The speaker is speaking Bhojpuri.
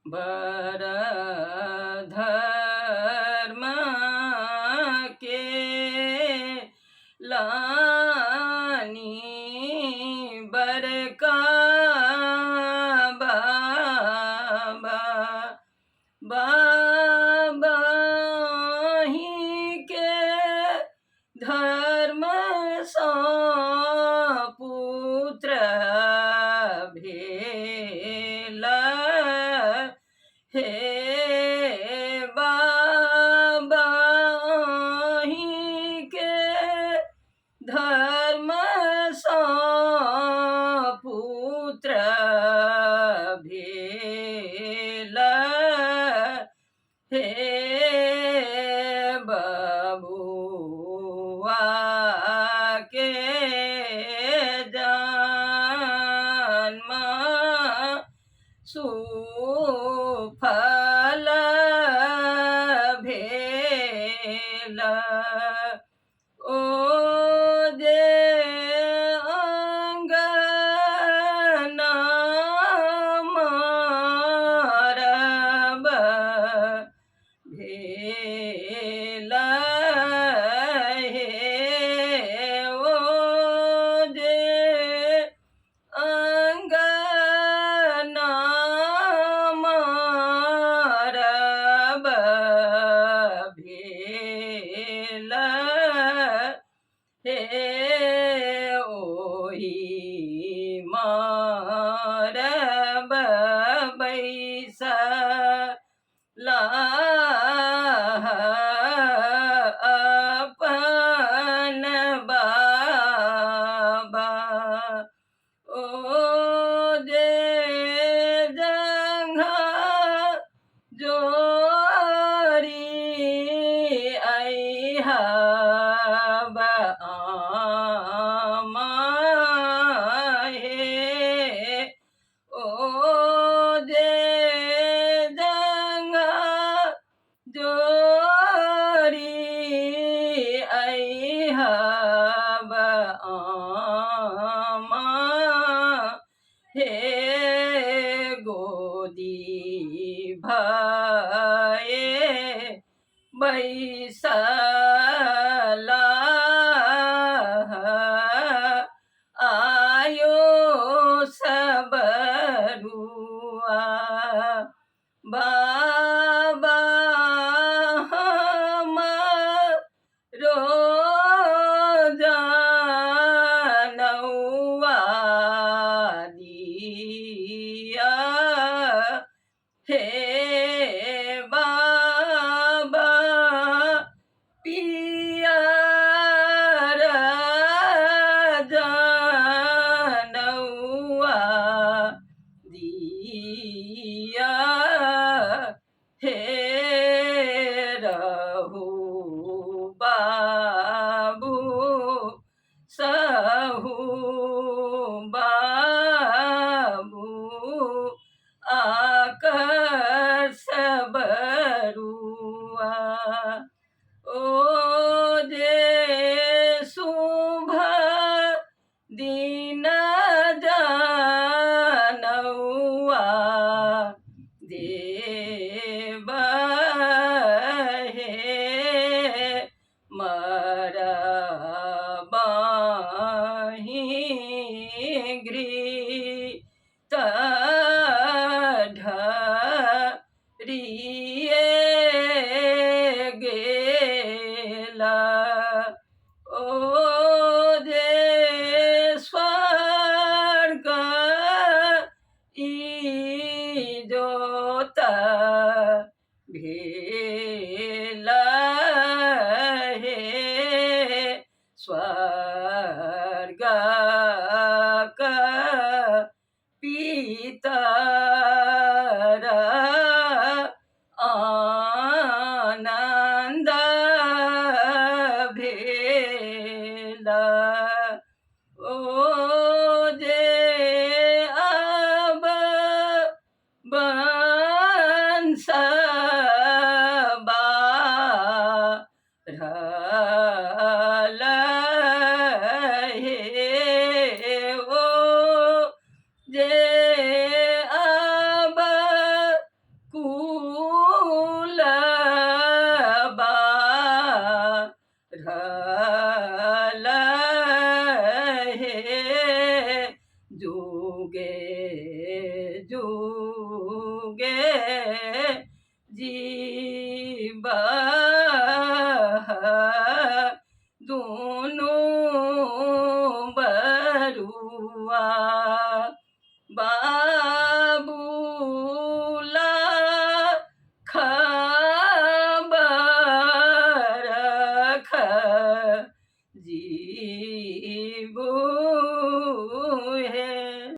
बर धर्म के लानी बर का बाबा बाबा ही के धर्म सो पुत्र भेला हे बाबा ही के धर्म सो पुत्र भेला हे बबुआ के जन्म सुफल भेल ओ जे अंगना मारब भेल हे ओ जे अंगना मारब भेल हे ओही मारब बैसला अपन बाबा ओ जे जंघा जोरी अइहा आमा हे ओ जे जंघा जोरी अइहा आमा हे गोदी भये बैसला आयो सबरुआ बाबा हमरो जानौआ दिया हे बाबा पियर जानौआ दिया हे रहु बाबू सहु बाबू आकर सबरुआ ओ जे शुभ दिन जानौआ देव हे मरबाही घृत ढरिए गेला ओ जे स्वर्ग इजोत भेल हे स्वर्ग पितर आनंद भेल ओ जे अब बंस बारल हे ओ जे अब যুগে যুগে জি